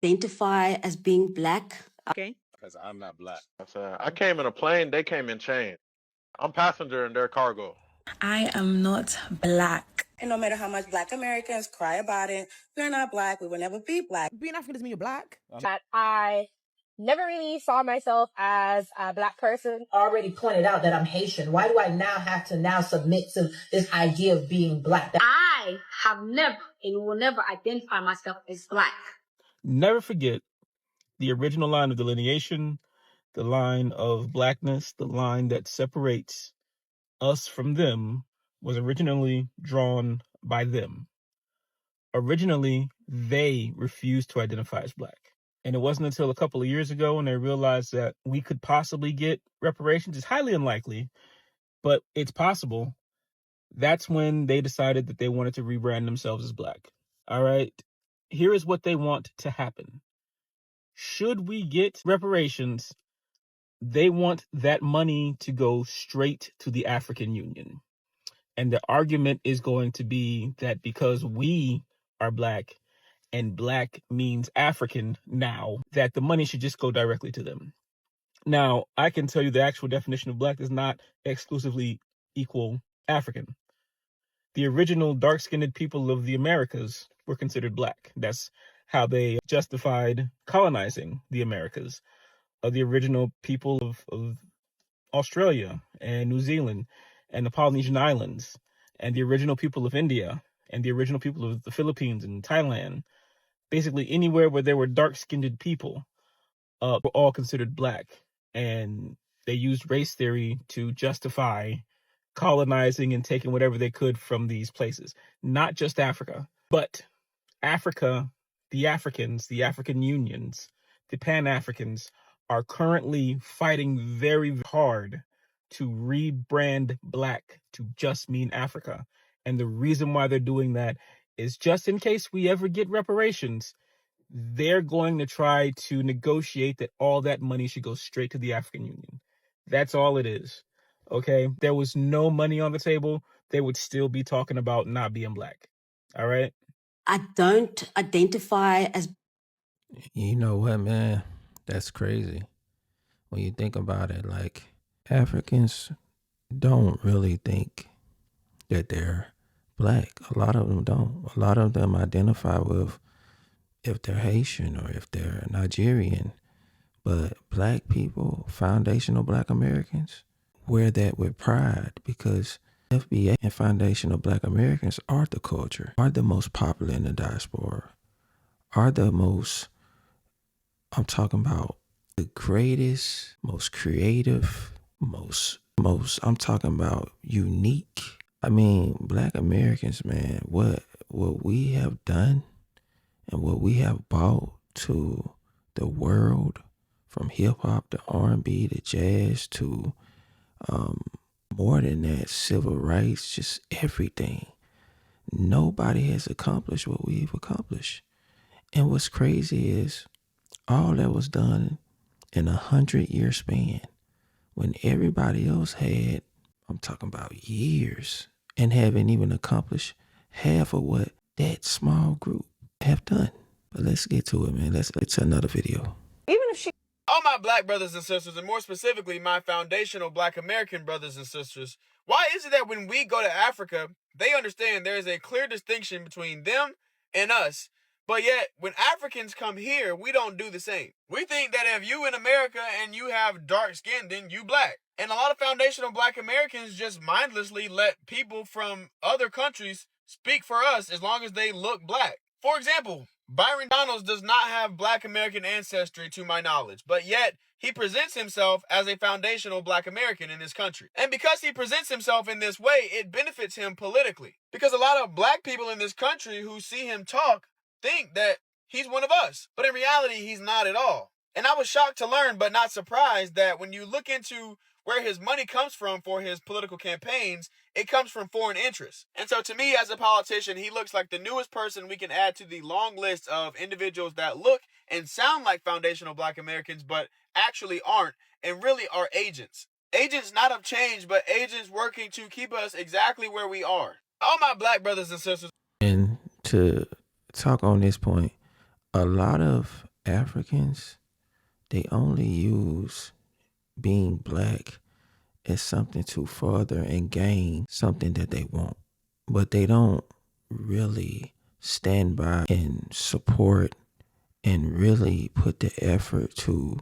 identify as being black. Okay. Because I'm not black. I came in a plane, they came in chains. I'm passenger in their cargo. I am not black. And no matter how much Black Americans cry about it, we're not black. We will never be black. Being African doesn't mean you're black. That I never really saw myself as a black person. Already pointed out that I'm Haitian. Why do I now have to submit to this idea of being black? I have never and will never identify myself as black. Never forget the original line of delineation, the line of blackness, the line that separates us from them was originally drawn by them. Originally, they refused to identify as black. And it wasn't until a couple of years ago when they realized that we could possibly get reparations. It's highly unlikely, but it's possible. That's when they decided that they wanted to rebrand themselves as black. All right. Here is what they want to happen. Should we get reparations, they want that money to go straight to the African Union. And the argument is going to be that because we are black and black means African now, that the money should just go directly to them. Now, I can tell you the actual definition of black does not exclusively equal African. The original dark-skinned people of the Americas were considered black. That's how they justified colonizing the Americas. The original people of Australia and New Zealand and the Polynesian Islands and the original people of India and the original people of the Philippines and Thailand, basically anywhere where there were dark-skinned people, were all considered black. And they used race theory to justify colonizing and taking whatever they could from these places. Not just Africa, but Africa, the Africans, the African Unions, the Pan-Africans are currently fighting very hard to rebrand black to just mean Africa. And the reason why they're doing that is just in case we ever get reparations, they're going to try to negotiate that all that money should go straight to the African Union. That's all it is. Okay? There was no money on the table, they would still be talking about not being black. All right? I don't identify as... You know what, man? That's crazy. When you think about it, like, Africans don't really think that they're black. A lot of them don't. A lot of them identify with if they're Haitian or if they're Nigerian. But black people, foundational black Americans, wear that with pride because FBA and foundational black Americans are the culture, are the most popular in the diaspora, are the most, I'm talking about the greatest, most creative, most, I'm talking about unique. I mean, black Americans, man, what we have done and what we have brought to the world, from hip hop to R&B to jazz to more than that, civil rights, just everything. Nobody has accomplished what we've accomplished. And what's crazy is all that was done in 100-year span when everybody else had, I'm talking about years, and haven't even accomplished half of what that small group have done. But let's get to it, man. Let's get to another video. Even if she... All my black brothers and sisters, and more specifically my foundational black American brothers and sisters, why is it that when we go to Africa, they understand there is a clear distinction between them and us, but yet when Africans come here, we don't do the same? We think that if you in America and you have dark skin, then you black. And a lot of foundational black Americans just mindlessly let people from other countries speak for us as long as they look black. For example, Byron Donalds does not have black American ancestry to my knowledge, but yet he presents himself as a foundational black American in this country. And because he presents himself in this way, it benefits him politically. Because a lot of black people in this country who see him talk think that he's one of us, but in reality, he's not at all. And I was shocked to learn, but not surprised, that when you look into where his money comes from for his political campaigns, it comes from foreign interests. And so to me, as a politician, he looks like the newest person we can add to the long list of individuals that look and sound like foundational black Americans, but actually aren't, and really are agents. Agents not of change, but agents working to keep us exactly where we are. All my black brothers and sisters. And to talk on this point, a lot of Africans, they only use being black as something to further and gain something that they want. But they don't really stand by and support and really put the effort to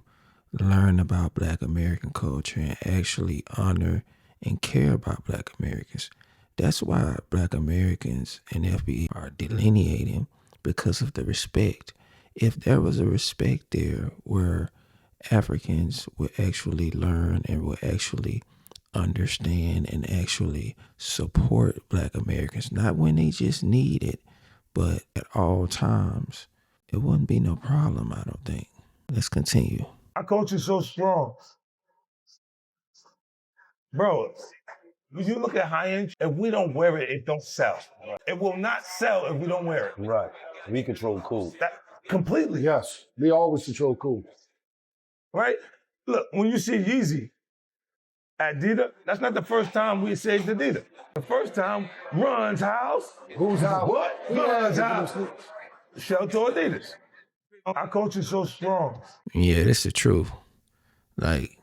learn about Black American culture and actually honor and care about Black Americans. That's why Black Americans and FBA are delineating, because of the respect. If there was a respect there where Africans would actually learn and would actually understand and actually support Black Americans, not when they just need it, but at all times, it wouldn't be no problem, I don't think. Let's continue. Our culture is so strong. Bro, when you look at high-end, if we don't wear it, it don't sell. Right. It will not sell if we don't wear it. Right. We control cool. That completely. Yes. We always control cool. Right? Look, when you see Yeezy, Adidas, that's not the first time we saved Adidas. The first time, Run's house. Whose house? What? Run's house. Sell to Adidas. Our culture is so strong. Yeah, that's the truth. Like,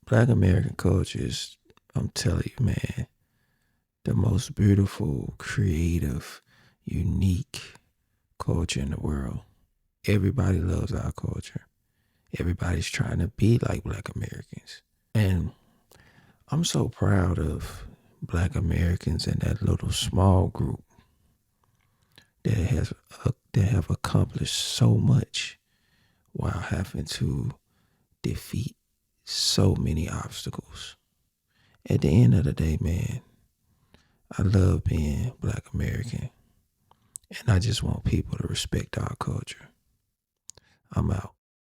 Black American culture is, I'm telling you, man, the most beautiful, creative, unique culture in the world. Everybody loves our culture. Everybody's trying to be like Black Americans. And I'm so proud of Black Americans in that little small group that have accomplished so much while having to defeat so many obstacles. At the end of the day, man, I love being Black American, and I just want people to respect our culture. I'm out.